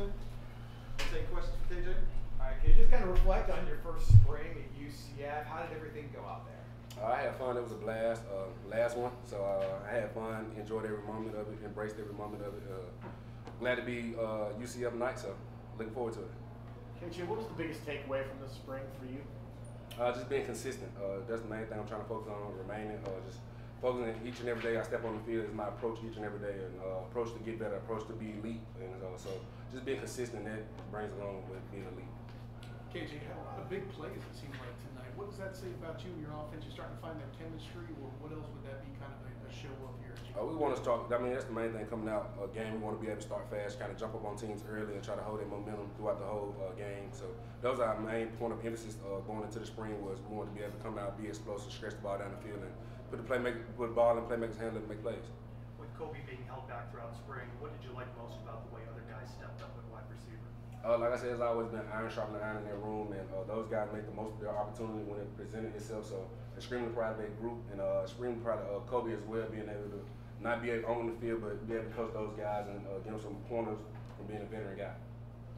Jefferson. Any questions for KJ? All right, can you just kind of reflect on your first spring at UCF? How did everything go out there? I had fun. It was a blast. Last one, so I had fun. Enjoyed every moment of it. Embraced every moment of it. Glad to be UCF Knight. So looking forward to it. KJ, what was the biggest takeaway from this spring for you? Just being consistent. That's the main thing I'm trying to focus on. Remaining just focusing each and every day I step on the field is my approach each and every day, and approach to get better, approach to be elite, and so just being consistent, that brings along with being elite. KJ, you had a lot of big plays, it seemed like, tonight. What does that say about you and your offense? You're starting to find that chemistry, or what else would that be kind of a show of here? We want to start, I mean, that's the main thing coming out a game. We want to be able to start fast, kind of jump up on teams early and try to hold their momentum throughout the whole game. So that was our main point of emphasis going into the spring, was we wanted to be able to come out, be explosive, stretch the ball down the field, and put the ball in playmakers' hands and make plays. With Kobe being held back throughout spring, what did you like most about the way other guys stepped up at wide receiver? Like I said, it's always been iron sharpening iron in their room, and those guys make the most of their opportunity when it presented itself. So extremely proud of their group, and extremely proud of Kobe as well, being able to not be able on the field, but be able to coach those guys and give them some pointers from being a veteran guy.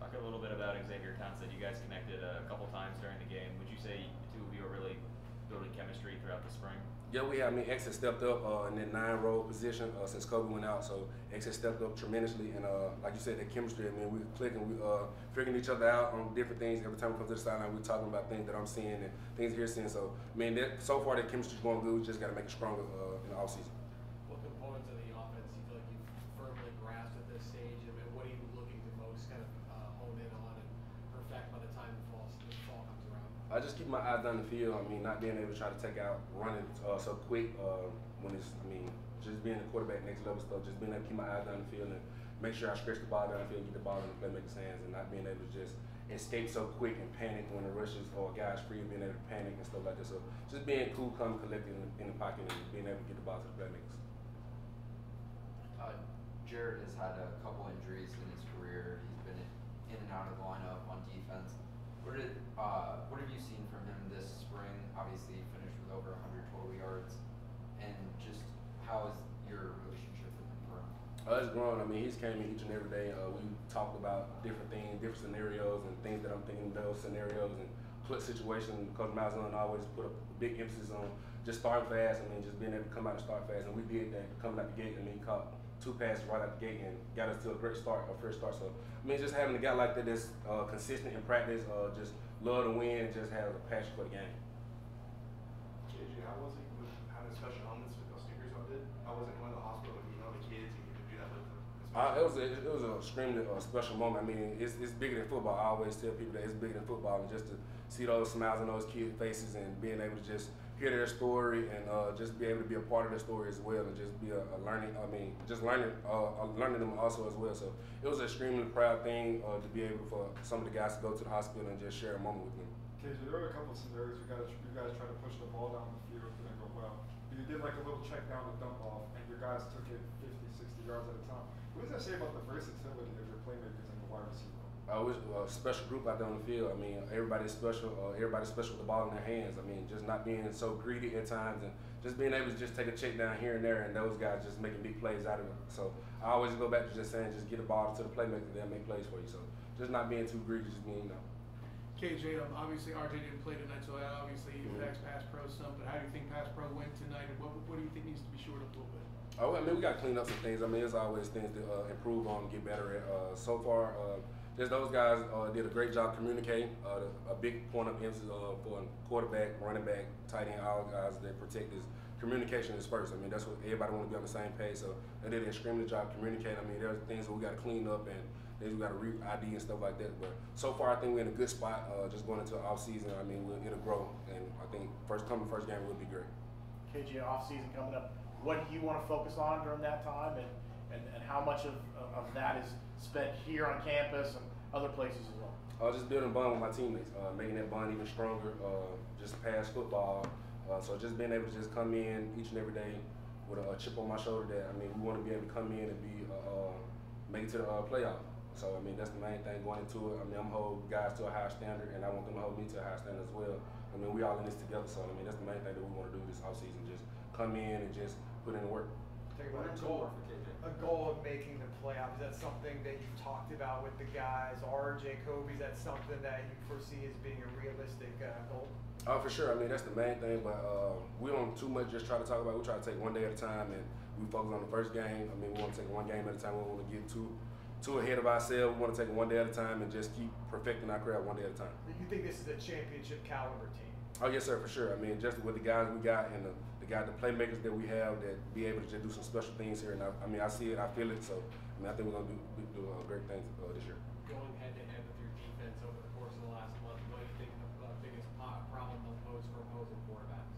Talk a little bit about Xavier Townsend. You guys connected a couple times during the game. Would you say the two of you are really building chemistry throughout the spring? Yeah, we have. I mean, X has stepped up in that 9-role position since Kobe went out. So X has stepped up tremendously, and like you said, that chemistry. I mean, we're clicking, we figuring each other out on different things. Every time we come to the sideline, we're talking about things that I'm seeing and things he's seeing. So I mean, so far that chemistry's going good. We just got to make it stronger in the offseason. What components of the offense do you feel like you've firmly grasped at this stage, and what are you looking to most kind of hone in on and perfect by the time the fall comes around? I just keep my eyes down the field. I mean, not being able to try to take out running so quick when it's, I mean, just being a quarterback next level stuff, just being able to keep my eyes down the field and make sure I stretch the ball down the field, get the ball in the playmaker's hands, and not being able to just escape so quick and panic when the rushes or guys free, being able to panic and stuff like that. So just being cool, calm, collected in the pocket and being able to get the ball to the playmakers. Jared has had a couple injuries in his career. He's been in and out of the lineup on defense. What have you seen from him this spring? Obviously, he finished with over 100 total yards. And just how is your relationship with him grown? It's grown. I mean, he's came in each and every day. We talked about different things, different scenarios, and things that I'm thinking of those scenarios and split situation. Coach Malzahn always put a big emphasis on just starting fast. I mean, just being able to come out and start fast. And we did that coming out the gate. I mean, he caught 2 passes right out the gate and got us to a great start, a fresh start. So, I mean, just having a guy like that that's consistent in practice, just love to win, just has a passion for the game. KJ, how was it with having special helmets with those stickers up there? How was it going to the hospital and the kids and you could do that with them? It was an extremely special moment. I mean, it's bigger than football. I always tell people that it's bigger than football, and just to see those smiles on those kids' faces and being able to just hear their story and just be able to be a part of their story as well, and just be a learning. I mean, just learning them also as well. So it was an extremely proud thing to be able for some of the guys to go to the hospital and just share a moment with them. KJ, there were a couple of scenarios you guys tried to push the ball down the field, it didn't go well. You did like a little check down the dump off, and your guys took it 50, 60 yards at a time. What does that say about the versatility of your playmakers and the wide receiver? It was a special group out there on the field. I mean, everybody's special. Everybody's special with the ball in their hands. I mean, just not being so greedy at times, and just being able to just take a check down here and there, and those guys just making big plays out of it. So I always go back to just saying, just get the ball to the playmakers, they'll make plays for you. So just not being too greedy, just being, KJ, obviously RJ didn't play tonight, so obviously he affects pass pro some, but how do you think pass pro went tonight, and what do you think needs to be shored up a little bit? Oh, I mean, we got to clean up some things. I mean, there's always things to improve on and get better at. So far, just those guys did a great job communicating. A big point of emphasis for a quarterback, running back, tight end, all guys that protect is communication is first. I mean, that's what everybody want to be on the same page. So they did an extremely job communicating. I mean, there's things that we got to clean up and things we got to re-ID and stuff like that. But so far, I think we're in a good spot. Just going into the off season, I mean, it'll grow, and I think first game will be great. KJ, off season coming up. What do you want to focus on during that time, and how much of that is spent here on campus and other places as well? Just building a bond with my teammates, making that bond even stronger, just past football. So just being able to just come in each and every day with a chip on my shoulder that, I mean, we want to be able to come in and be make it to the playoff. So, I mean, that's the main thing going into it. I mean, I'm holding guys to a higher standard, and I want them to hold me to a higher standard as well. I mean, we all in this together, so, I mean, that's the main thing that we want to do this offseason, just come in and just put in the work. talk about a goal of making the playoffs. Is that something that you talked about with the guys? RJ, Kobe, is that something that you foresee as being a realistic goal? Oh, for sure. I mean, that's the main thing, but we don't too much just try to talk about it. We try to take one day at a time, and we focus on the first game. I mean, we want to take one game at a time. We don't want to get too ahead of ourselves. We want to take it one day at a time and just keep perfecting our craft one day at a time. You think this is a championship caliber team? Oh, yes, sir, for sure. I mean, just with the guys we got and the playmakers that we have that be able to just do some special things here. And I see it, I feel it. So, I mean, I think we're going to do great things this year. Going head to head with your defense over the course of the last month, what do you think the biggest problem they'll pose for opposing quarterbacks?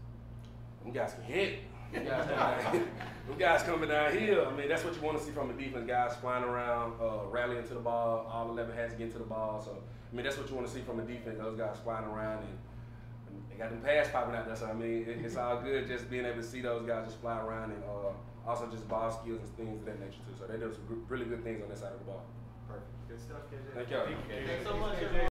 Them guys can hit. Them guys coming down here. I mean, that's what you want to see from the defense. Guys flying around, rallying to the ball. All 11 hats getting to the ball. So, I mean, that's what you want to see from the defense. Those guys flying around and they got them pass popping out there. So, I mean, it's all good just being able to see those guys just fly around and also just ball skills and things of that nature too. So they do some really good things on that side of the ball. Perfect. Good stuff, KJ. Thank y'all. Thanks so much, everyone.